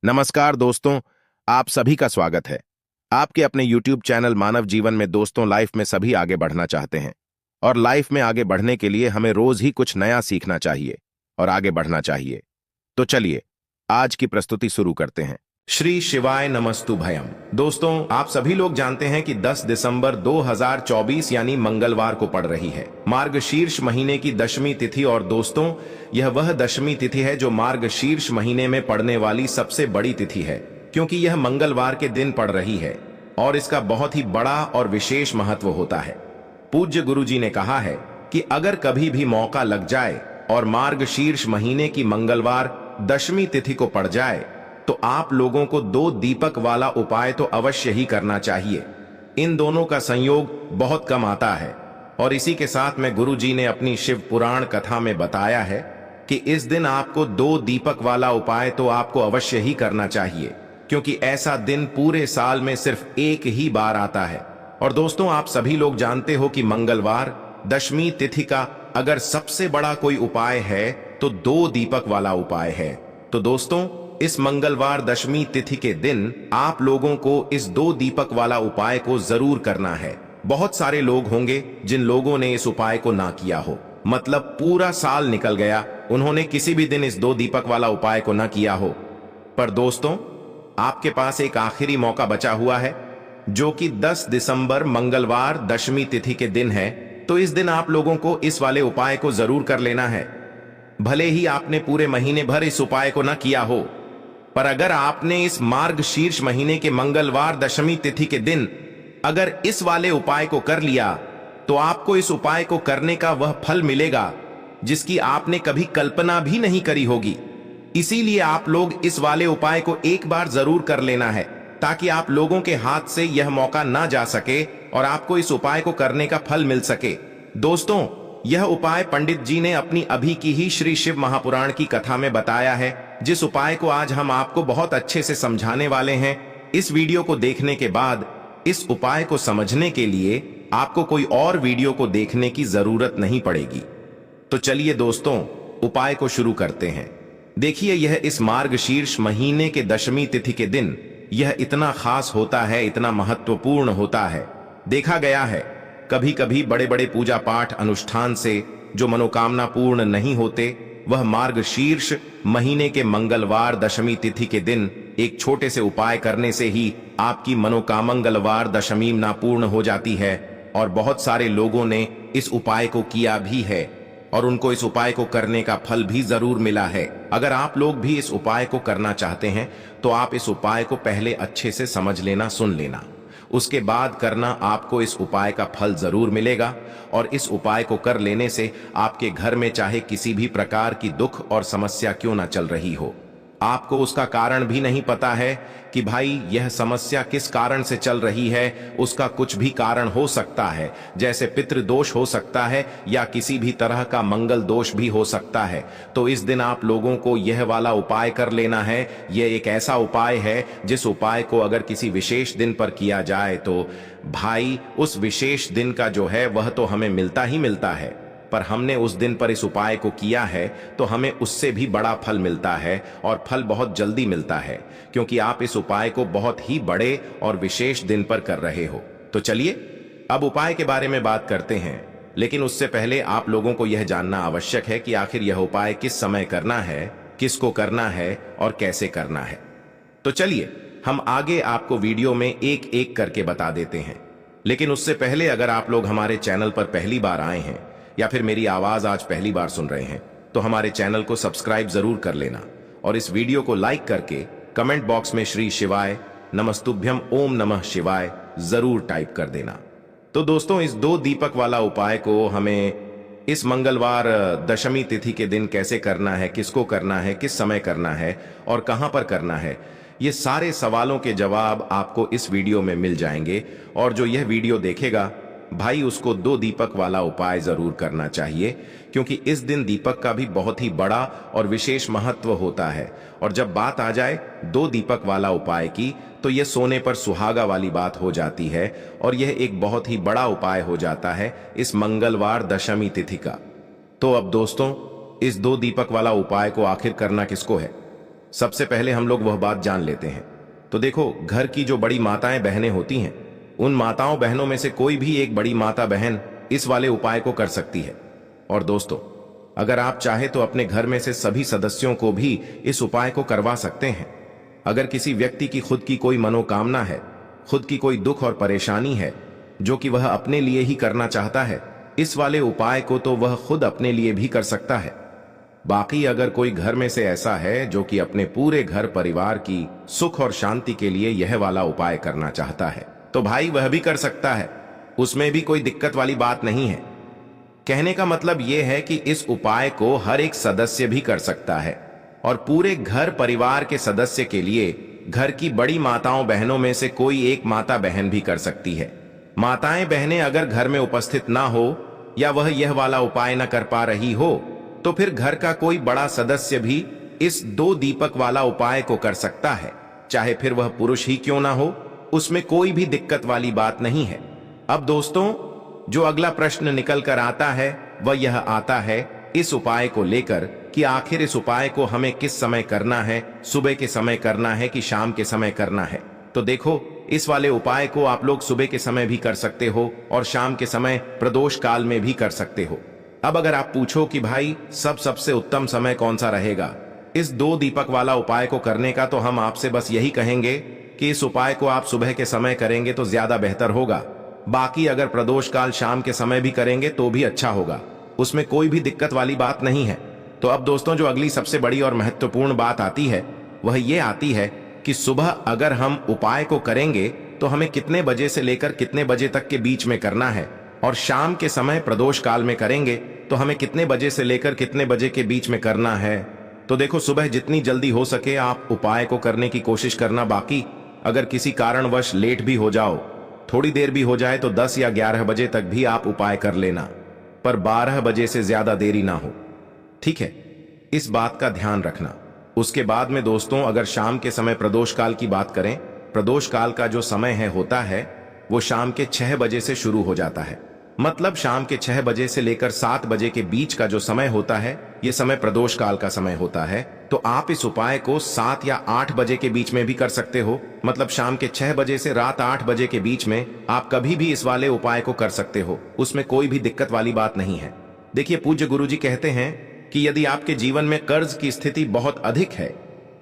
नमस्कार दोस्तों, आप सभी का स्वागत है। आपके अपने YouTube चैनल मानव जीवन में दोस्तों लाइफ में सभी आगे बढ़ना चाहते हैं और लाइफ में आगे बढ़ने के लिए हमें रोज ही कुछ नया सीखना चाहिए और आगे बढ़ना चाहिए। तो चलिए आज की प्रस्तुति शुरू करते हैं। श्री शिवाय नमस्तु भयम। दोस्तों, आप सभी लोग जानते हैं कि 10 दिसंबर 2024 यानी मंगलवार को पड़ रही है मार्गशीर्ष महीने की दशमी तिथि। और दोस्तों, यह वह दशमी तिथि है जो मार्गशीर्ष महीने में पड़ने वाली सबसे बड़ी तिथि है, क्योंकि यह मंगलवार के दिन पड़ रही है और इसका बहुत ही बड़ा और विशेष महत्व होता है। पूज्य गुरुजी ने कहा है कि अगर कभी भी मौका लग जाए और मार्गशीर्ष महीने की मंगलवार दशमी तिथि को पड़ जाए तो आप लोगों को 2 दीपक वाला उपाय तो अवश्य ही करना चाहिए। इन दोनों का संयोग बहुत कम आता है और इसी के साथ में गुरुजी ने अपनी शिव पुराण कथा में बताया है कि इस दिन आपको 2 दीपक वाला उपाय तो आपको अवश्य ही करना चाहिए, क्योंकि ऐसा दिन पूरे साल में सिर्फ एक ही बार आता है। और दोस्तों, आप सभी लोग जानते हो कि मंगलवार दशमी तिथि का अगर सबसे बड़ा कोई उपाय है तो 2 दीपक वाला उपाय है। तो दोस्तों, इस मंगलवार दशमी तिथि के दिन आप लोगों को इस 2 दीपक वाला उपाय को जरूर करना है। बहुत सारे लोग होंगे जिन लोगों ने इस उपाय को ना किया हो, मतलब पूरा साल निकल गया, उन्होंने किसी भी दिन इस 2 दीपक वाला उपाय को ना किया हो। पर दोस्तों, आपके पास एक आखिरी मौका बचा हुआ है, जो कि 10 दिसंबर मंगलवार दशमी तिथि के दिन है। तो इस दिन आप लोगों को इस वाले उपाय को जरूर कर लेना है। भले ही आपने पूरे महीने भर इस उपाय को ना किया हो, पर अगर आपने इस मार्गशीर्ष महीने के मंगलवार दशमी तिथि के दिन अगर इस वाले उपाय को कर लिया तो आपको इस उपाय को करने का वह फल मिलेगा जिसकी आपने कभी कल्पना भी नहीं करी होगी। इसीलिए आप लोग इस वाले उपाय को एक बार जरूर कर लेना है, ताकि आप लोगों के हाथ से यह मौका ना जा सके और आपको इस उपाय को करने का फल मिल सके। दोस्तों, यह उपाय पंडित जी ने अपनी अभी की ही श्री शिव महापुराण की कथा में बताया है, जिस उपाय को आज हम आपको बहुत अच्छे से समझाने वाले हैं। इस वीडियो को देखने के बाद इस उपाय को समझने के लिए आपको कोई और वीडियो को देखने की जरूरत नहीं पड़ेगी। तो चलिए दोस्तों, उपाय को शुरू करते हैं। देखिए, यह इस मार्गशीर्ष महीने के दशमी तिथि के दिन यह इतना खास होता है, इतना महत्वपूर्ण होता है। देखा गया है कभी कभी बड़े बड़े पूजा पाठ अनुष्ठान से जो मनोकामना पूर्ण नहीं होते, वह मार्गशीर्ष महीने के मंगलवार दशमी तिथि के दिन एक छोटे से उपाय करने से ही आपकी मनोकामंगलवार दशमी ना पूर्ण हो जाती है। और बहुत सारे लोगों ने इस उपाय को किया भी है और उनको इस उपाय को करने का फल भी जरूर मिला है। अगर आप लोग भी इस उपाय को करना चाहते हैं तो आप इस उपाय को पहले अच्छे से समझ लेना, सुन लेना, उसके बाद करना। आपको इस उपाय का फल जरूर मिलेगा और इस उपाय को कर लेने से आपके घर में चाहे किसी भी प्रकार की दुख और समस्या क्यों ना चल रही हो, आपको उसका कारण भी नहीं पता है कि भाई यह समस्या किस कारण से चल रही है, उसका कुछ भी कारण हो सकता है, जैसे पितृदोष हो सकता है या किसी भी तरह का मंगल दोष भी हो सकता है। तो इस दिन आप लोगों को यह वाला उपाय कर लेना है। यह एक ऐसा उपाय है जिस उपाय को अगर किसी विशेष दिन पर किया जाए तो भाई उस विशेष दिन का जो है वह तो हमें मिलता ही मिलता है, पर हमने उस दिन पर इस उपाय को किया है तो हमें उससे भी बड़ा फल मिलता है और फल बहुत जल्दी मिलता है, क्योंकि आप इस उपाय को बहुत ही बड़े और विशेष दिन पर कर रहे हो। तो चलिए अब उपाय के बारे में बात करते हैं, लेकिन उससे पहले आप लोगों को यह जानना आवश्यक है कि आखिर यह उपाय किस समय करना है, किसको करना है और कैसे करना है। तो चलिए हम आगे आपको वीडियो में एक एक करके बता देते हैं। लेकिन उससे पहले अगर आप लोग हमारे चैनल पर पहली बार आए हैं या फिर मेरी आवाज आज पहली बार सुन रहे हैं तो हमारे चैनल को सब्सक्राइब जरूर कर लेना और इस वीडियो को लाइक करके कमेंट बॉक्स में श्री शिवाय नमस्तुभ्यम ओम नमः शिवाय जरूर टाइप कर देना। तो दोस्तों, इस 2 दीपक वाला उपाय को हमें इस मंगलवार दशमी तिथि के दिन कैसे करना है, किसको करना है, किस समय करना है और कहां पर करना है, ये सारे सवालों के जवाब आपको इस वीडियो में मिल जाएंगे। और जो यह वीडियो देखेगा भाई, उसको 2 दीपक वाला उपाय जरूर करना चाहिए, क्योंकि इस दिन दीपक का भी बहुत ही बड़ा और विशेष महत्व होता है। और जब बात आ जाए 2 दीपक वाला उपाय की, तो यह सोने पर सुहागा वाली बात हो जाती है और यह एक बहुत ही बड़ा उपाय हो जाता है इस मंगलवार दशमी तिथि का। तो अब दोस्तों, इस 2 दीपक वाला उपाय को आखिर करना किसको है? सबसे पहले हम लोग वह बात जान लेते हैं। तो देखो, घर की जो बड़ी माताएं बहनें होती हैं, उन माताओं बहनों में से कोई भी एक बड़ी माता बहन इस वाले उपाय को कर सकती है। और दोस्तों, अगर आप चाहे तो अपने घर में से सभी सदस्यों को भी इस उपाय को करवा सकते हैं। अगर किसी व्यक्ति की खुद की कोई मनोकामना है, खुद की कोई दुख और परेशानी है जो कि वह अपने लिए ही करना चाहता है, इस वाले उपाय को तो वह खुद अपने लिए भी कर सकता है। बाकी अगर कोई घर में से ऐसा है जो कि अपने पूरे घर परिवार की सुख और शांति के लिए यह वाला उपाय करना चाहता है, तो भाई वह भी कर सकता है। उसमें भी कोई दिक्कत वाली बात नहीं है। कहने का मतलब यह है कि इस उपाय को हर एक सदस्य भी कर सकता है और पूरे घर परिवार के सदस्य के लिए घर की बड़ी माताओं बहनों में से कोई एक माता बहन भी कर सकती है। माताएं बहनें अगर घर में उपस्थित ना हो या वह यह वाला उपाय न कर पा रही हो, तो फिर घर का कोई बड़ा सदस्य भी इस 2 दीपक वाला उपाय को कर सकता है, चाहे फिर वह पुरुष ही क्यों ना हो। उसमें कोई भी दिक्कत वाली बात नहीं है। अब दोस्तों, जो अगला प्रश्न निकल कर आता है वह यह आता है इस उपाय को लेकर कि आखिर इस उपाय को हमें किस समय करना है, सुबह के समय करना है कि शाम के समय करना है। तो देखो, इस वाले उपाय को आप लोग सुबह के समय भी कर सकते हो और शाम के समय प्रदोष काल में भी कर सकते हो। अब अगर आप पूछो कि भाई सबसे उत्तम समय कौन सा रहेगा इस 2 दीपक वाला उपाय को करने का, तो हम आपसे बस यही कहेंगे कि इस उपाय को आप सुबह के समय करेंगे तो ज्यादा बेहतर होगा। बाकी अगर प्रदोष काल शाम के समय भी करेंगे तो भी अच्छा होगा, उसमें कोई भी दिक्कत वाली बात नहीं है। तो अब दोस्तों, जो अगली सबसे बड़ी और महत्वपूर्ण बात आती है वह ये आती है कि सुबह अगर हम उपाय को करेंगे तो हमें कितने बजे से लेकर कितने बजे तक के बीच में करना है, और शाम के समय प्रदोष काल में करेंगे तो हमें कितने बजे से लेकर कितने बजे के बीच में करना है। तो देखो, सुबह जितनी जल्दी हो सके आप उपाय को करने की कोशिश करना। बाकी अगर किसी कारणवश लेट भी हो जाओ, थोड़ी देर भी हो जाए, तो 10 या 11 बजे तक भी आप उपाय कर लेना, पर 12 बजे से ज्यादा देरी ना हो, ठीक है? इस बात का ध्यान रखना। उसके बाद में दोस्तों, अगर शाम के समय प्रदोष काल की बात करें, प्रदोष काल का जो समय होता है वो शाम के 6 बजे से शुरू हो जाता है। मतलब शाम के 6 बजे से लेकर 7 बजे के बीच का जो समय होता है, यह समय प्रदोष काल का समय होता है। तो आप इस उपाय को 7 या 8 बजे के बीच में भी कर सकते हो। मतलब शाम के 6 बजे से रात 8 बजे के बीच में आप कभी भी इस वाले उपाय को कर सकते हो, उसमें कोई भी दिक्कत वाली बात नहीं है। देखिए, पूज्य गुरुजी कहते हैं कि यदि आपके जीवन में कर्ज की स्थिति बहुत अधिक है,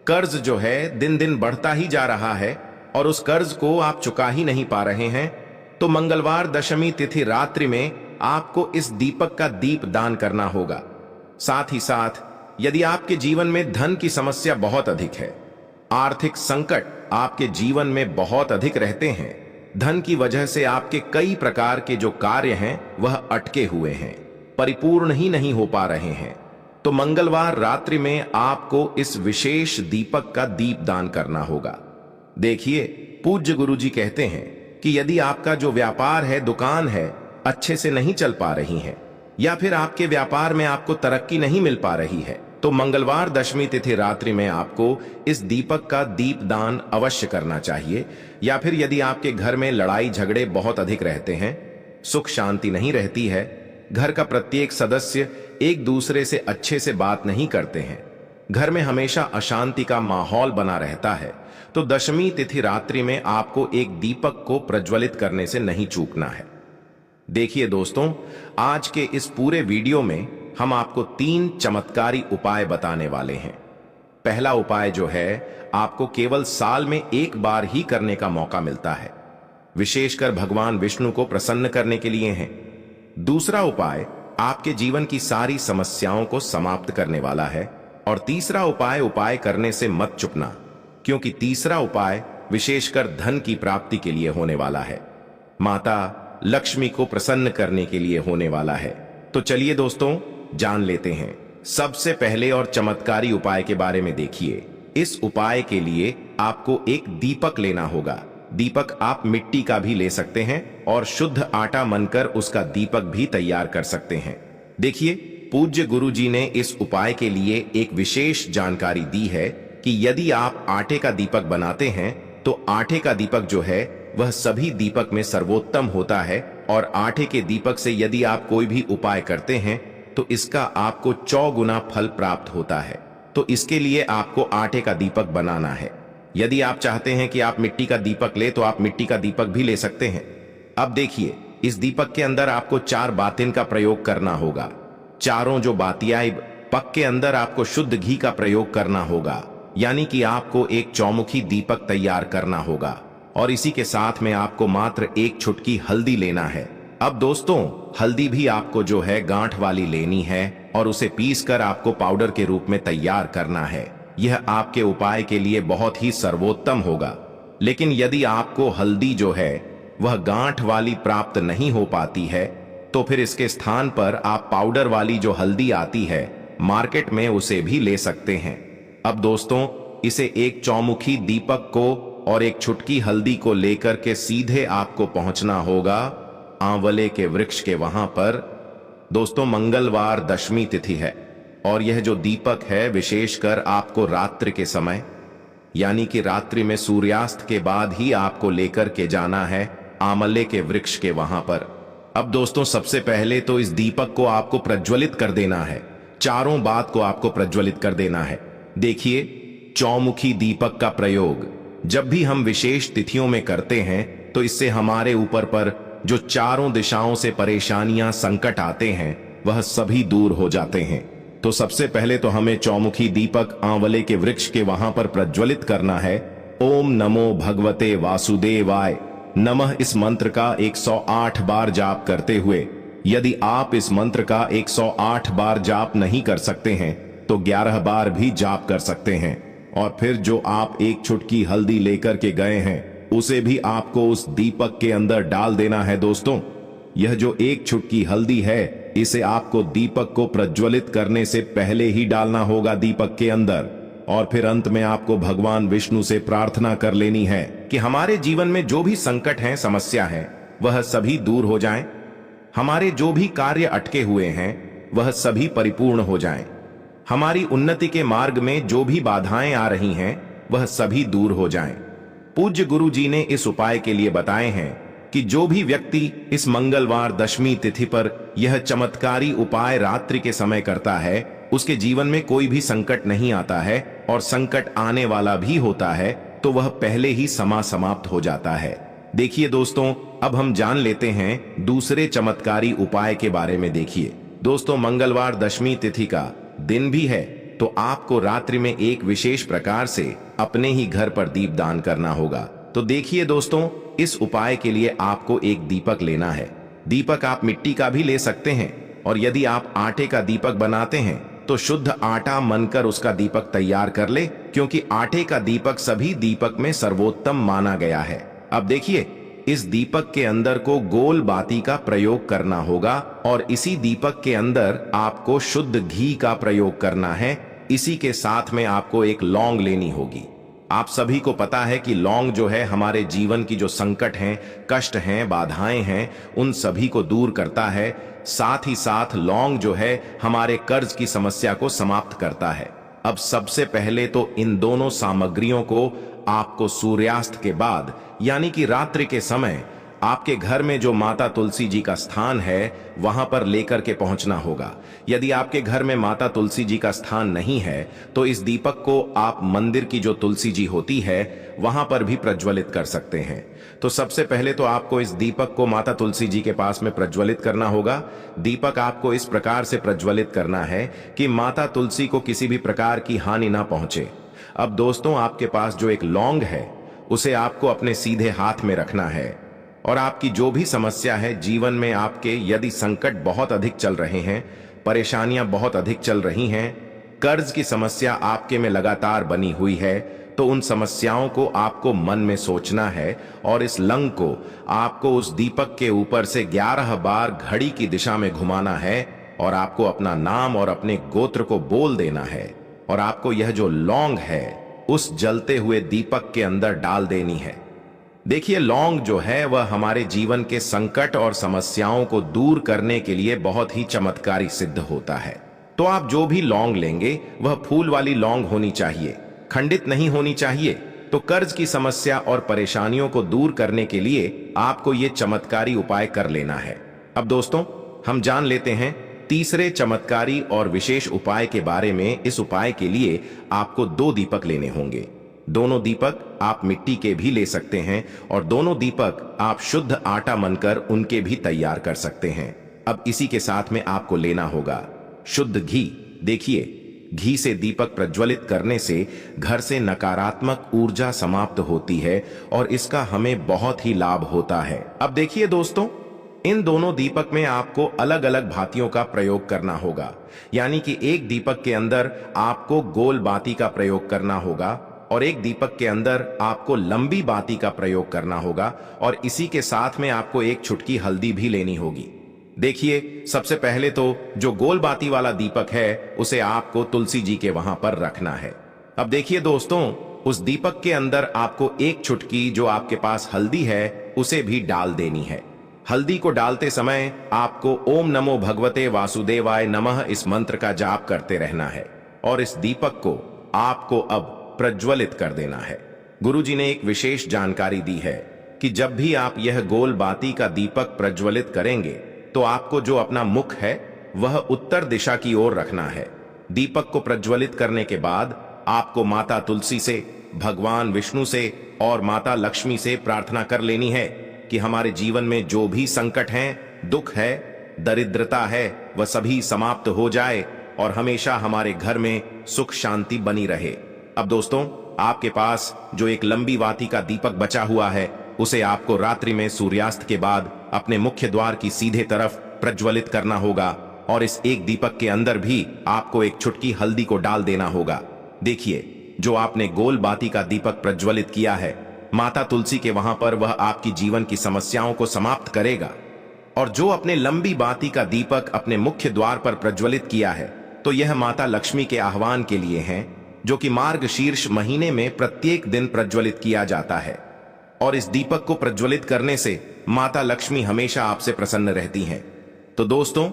कर्ज जो है दिन दिन बढ़ता ही जा रहा है और उस कर्ज को आप चुका ही नहीं पा रहे हैं, तो मंगलवार दशमी तिथि रात्रि में आपको इस दीपक का दीप दान करना होगा। साथ ही साथ यदि आपके जीवन में धन की समस्या बहुत अधिक है, आर्थिक संकट आपके जीवन में बहुत अधिक रहते हैं, धन की वजह से आपके कई प्रकार के जो कार्य हैं वह अटके हुए हैं, परिपूर्ण ही नहीं हो पा रहे हैं, तो मंगलवार रात्रि में आपको इस विशेष दीपक का दीप दान करना होगा। देखिए, पूज्य गुरुजी कहते हैं कि यदि आपका जो व्यापार है, दुकान है, अच्छे से नहीं चल पा रही है, या फिर आपके व्यापार में आपको तरक्की नहीं मिल पा रही है, तो मंगलवार दशमी तिथि रात्रि में आपको इस दीपक का दीप दान अवश्य करना चाहिए। या फिर यदि आपके घर में लड़ाई झगड़े बहुत अधिक रहते हैं, सुख शांति नहीं रहती है, घर का प्रत्येक सदस्य एक दूसरे से अच्छे से बात नहीं करते हैं, घर में हमेशा अशांति का माहौल बना रहता है, तो दशमी तिथि रात्रि में आपको एक दीपक को प्रज्वलित करने से नहीं चूकना है। देखिए दोस्तों, आज के इस पूरे वीडियो में हम आपको 3 चमत्कारी उपाय बताने वाले हैं। पहला उपाय जो है, आपको केवल साल में एक बार ही करने का मौका मिलता है, विशेषकर भगवान विष्णु को प्रसन्न करने के लिए है। दूसरा उपाय आपके जीवन की सारी समस्याओं को समाप्त करने वाला है। और तीसरा उपाय करने से मत चुकना, क्योंकि तीसरा उपाय विशेषकर धन की प्राप्ति के लिए होने वाला है, माता लक्ष्मी को प्रसन्न करने के लिए होने वाला है। तो चलिए दोस्तों, जान लेते हैं सबसे पहले और चमत्कारी उपाय के बारे में। देखिए, इस उपाय के लिए आपको एक दीपक लेना होगा। दीपक आप मिट्टी का भी ले सकते हैं और शुद्ध आटा मनकर उसका दीपक भी तैयार कर सकते हैं। देखिए, पूज्य गुरुजी ने इस उपाय के लिए एक विशेष जानकारी दी है कि यदि आप आटे का दीपक बनाते हैं तो आटे का दीपक जो है वह सभी दीपक में सर्वोत्तम होता है, और आटे के दीपक से यदि आप कोई भी उपाय करते हैं तो इसका आपको 4 गुना फल प्राप्त होता है। तो इसके लिए आपको आटे का दीपक बनाना है। यदि आप चाहते हैं कि आप मिट्टी का दीपक ले तो आप मिट्टी का दीपक भी ले सकते हैं। अब देखिए, इस दीपक के अंदर आपको 4 बातिन का प्रयोग करना होगा। चारों जो बातियां पक के अंदर आपको शुद्ध घी का प्रयोग करना होगा, यानी कि आपको एक चौमुखी दीपक तैयार करना होगा। और इसी के साथ में आपको मात्र एक चुटकी हल्दी लेना है। अब दोस्तों, हल्दी भी आपको जो है गांठ वाली लेनी है और उसे पीसकर आपको पाउडर के रूप में तैयार करना है। यह आपके उपाय के लिए बहुत ही सर्वोत्तम होगा। लेकिन यदि आपको हल्दी जो है वह गांठ वाली प्राप्त नहीं हो पाती है, तो फिर इसके स्थान पर आप पाउडर वाली जो हल्दी आती है मार्केट में, उसे भी ले सकते हैं। अब दोस्तों, इसे एक चौमुखी दीपक को और एक चुटकी हल्दी को लेकर के सीधे आपको पहुंचना होगा आंवले के वृक्ष के वहां पर। दोस्तों, मंगलवार दशमी तिथि है और यह जो दीपक है विशेषकर आपको रात्रि के समय, यानी कि रात्रि में सूर्यास्त के बाद ही आपको लेकर के जाना है आंवले के वृक्ष के वहां पर। अब दोस्तों, सबसे पहले तो इस दीपक को आपको प्रज्वलित कर देना है। चारों बात को आपको प्रज्वलित कर देना है। देखिए, चौमुखी दीपक का प्रयोग जब भी हम विशेष तिथियों में करते हैं तो इससे हमारे ऊपर पर जो चारों दिशाओं से परेशानियां, संकट आते हैं वह सभी दूर हो जाते हैं। तो सबसे पहले तो हमें चौमुखी दीपक आंवले के वृक्ष के वहां पर प्रज्वलित करना है। ओम नमो भगवते वासुदेवाय नमः इस मंत्र का 108 बार जाप करते हुए, यदि आप इस मंत्र का 108 बार जाप नहीं कर सकते हैं तो 11 बार भी जाप कर सकते हैं। और फिर जो आप एक चुटकी हल्दी लेकर के गए हैं उसे भी आपको उस दीपक के अंदर डाल देना है। दोस्तों, यह जो एक चुटकी हल्दी है इसे आपको दीपक को प्रज्वलित करने से पहले ही डालना होगा दीपक के अंदर। और फिर अंत में आपको भगवान विष्णु से प्रार्थना कर लेनी है कि हमारे जीवन में जो भी संकट हैं, समस्या है, वह सभी दूर हो जाएं। हमारे जो भी कार्य अटके हुए हैं वह सभी परिपूर्ण हो जाएं। हमारी उन्नति के मार्ग में जो भी बाधाएं आ रही हैं वह सभी दूर हो जाएं। पूज्य गुरु जी ने इस उपाय के लिए बताए हैं कि जो भी व्यक्ति इस मंगलवार दशमी तिथि पर यह चमत्कारी उपाय रात्रि के समय करता है उसके जीवन में कोई भी संकट नहीं आता है, और संकट आने वाला भी होता है तो वह पहले ही समाप्त हो जाता है। देखिए दोस्तों, अब हम जान लेते हैं दूसरे चमत्कारी उपाय के बारे में। देखिए दोस्तों, मंगलवार दशमी तिथि का दिन भी है तो आपको रात्रि में एक विशेष प्रकार से अपने ही घर पर दीपदान करना होगा। तो देखिए दोस्तों, इस उपाय के लिए आपको एक दीपक लेना है। दीपक आप मिट्टी का भी ले सकते हैं, और यदि आप आटे का दीपक बनाते हैं तो शुद्ध आटा मनकर उसका दीपक तैयार कर ले, क्योंकि आटे का दीपक सभी दीपक में सर्वोत्तम माना गया है। अब देखिए, इस दीपक के अंदर को गोल बाती का प्रयोग करना होगा और इसी दीपक के अंदर आपको शुद्ध घी का प्रयोग करना है। इसी के साथ में आपको एक लौंग लेनी होगी। आप सभी को पता है कि लौंग जो है हमारे जीवन की जो संकट हैं, कष्ट हैं, बाधाएं हैं, उन सभी को दूर करता है। साथ ही साथ लौंग जो है हमारे कर्ज की समस्या को समाप्त करता है। अब सबसे पहले तो इन दोनों सामग्रियों को आपको सूर्यास्त के बाद, यानी कि रात्रि के समय, आपके घर में जो माता तुलसी जी का स्थान है वहां पर लेकर के पहुंचना होगा। यदि आपके घर में माता तुलसी जी का स्थान नहीं है तो इस दीपक को आप मंदिर की जो तुलसी जी होती है वहां पर भी प्रज्वलित कर सकते हैं। तो सबसे पहले तो आपको इस दीपक को माता तुलसी जी के पास में प्रज्वलित करना होगा। दीपक आपको इस प्रकार से प्रज्वलित करना है कि माता तुलसी को किसी भी प्रकार की हानि ना पहुंचे। अब दोस्तों, आपके पास जो एक लौंग है उसे आपको अपने सीधे हाथ में रखना है, और आपकी जो भी समस्या है जीवन में, आपके यदि संकट बहुत अधिक चल रहे हैं, परेशानियां बहुत अधिक चल रही हैं, कर्ज की समस्या आपके में लगातार बनी हुई है, तो उन समस्याओं को आपको मन में सोचना है और इस लंग को आपको उस दीपक के ऊपर से 11 बार घड़ी की दिशा में घुमाना है, और आपको अपना नाम और अपने गोत्र को बोल देना है, और आपको यह जो लौंग है उस जलते हुए दीपक के अंदर डाल देनी है। देखिए, लौंग जो है वह हमारे जीवन के संकट और समस्याओं को दूर करने के लिए बहुत ही चमत्कारी सिद्ध होता है। तो आप जो भी लौंग लेंगे वह फूल वाली लौंग होनी चाहिए, खंडित नहीं होनी चाहिए। तो कर्ज की समस्या और परेशानियों को दूर करने के लिए आपको ये चमत्कारी उपाय कर लेना है। अब दोस्तों, हम जान लेते हैं तीसरे चमत्कारी और विशेष उपाय के बारे में। इस उपाय के लिए आपको 2 दीपक लेने होंगे। दोनों दीपक आप मिट्टी के भी ले सकते हैं और दोनों दीपक आप शुद्ध आटा मनकर उनके भी तैयार कर सकते हैं। अब इसी के साथ में आपको लेना होगा शुद्ध घी। देखिए, घी से दीपक प्रज्वलित करने से घर से नकारात्मक ऊर्जा समाप्त होती है और इसका हमें बहुत ही लाभ होता है। अब देखिए दोस्तों, इन दोनों दीपक में आपको अलग अलग भातियों का प्रयोग करना होगा। यानी कि एक दीपक के अंदर आपको गोल बाती का प्रयोग करना होगा और एक दीपक के अंदर आपको लंबी बाती का प्रयोग करना होगा और इसी के साथ में आपको एक चुटकी हल्दी भी लेनी होगी। देखिए, सबसे पहले तो जो गोल बाती वाला दीपक है उसे आपको तुलसी जी के वहां पर रखना है। अब देखिए दोस्तों, उस दीपक के अंदर आपको एक चुटकी जो आपके पास हल्दी है उसे भी डाल देनी है। हल्दी को डालते समय आपको ओम नमो भगवते वासुदेवाय नमः इस मंत्र का जाप करते रहना है और इस दीपक को आपको अब प्रज्वलित कर देना है। गुरुजी ने एक विशेष जानकारी दी है कि जब भी आप यह गोल बाती का दीपक प्रज्वलित करेंगे तो आपको जो अपना मुख है वह उत्तर दिशा की ओर रखना है। दीपक को प्रज्वलित करने के बाद आपको माता तुलसी से, भगवान विष्णु से और माता लक्ष्मी से प्रार्थना कर लेनी है कि हमारे जीवन में जो भी संकट हैं, दुख है, दरिद्रता है, वह सभी समाप्त हो जाए और हमेशा हमारे घर में सुख शांति बनी रहे। अब दोस्तों, आपके पास जो एक लंबी बाती का दीपक बचा हुआ है उसे आपको रात्रि में सूर्यास्त के बाद अपने मुख्य द्वार की सीधे तरफ प्रज्वलित करना होगा और इस एक दीपक के अंदर भी आपको एक चुटकी हल्दी को डाल देना होगा। देखिए, जो आपने गोल बाती का दीपक प्रज्वलित किया है, माता तुलसी के वहां पर वह आपकी जीवन की समस्याओं को समाप्त करेगा। और जो अपने लंबी बाती का दीपक अपने मुख्य द्वार पर प्रज्वलित किया है तो यह माता लक्ष्मी के आह्वान के लिए हैं, जो कि मार्गशीर्ष महीने में प्रत्येक दिन प्रज्वलित किया जाता है। और इस दीपक को प्रज्वलित करने से माता लक्ष्मी हमेशा आपसे प्रसन्न रहती हैं। तो दोस्तों,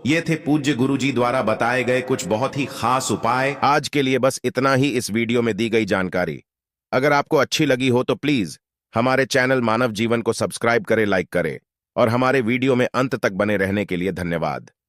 ये थे पूज्य गुरुजी द्वारा बताए गए कुछ बहुत ही खास उपाय। आज के लिए बस इतना ही इस वीडियो में दी गई जानकारी। अगर आपको अच्छी लगी हो तो प्लीज हमारे चैनल मानव जीवन को सब्सक्राइब करें, लाइक करें और हमारे वीडियो में अंत तक बने रहने के लिए धन्यवाद।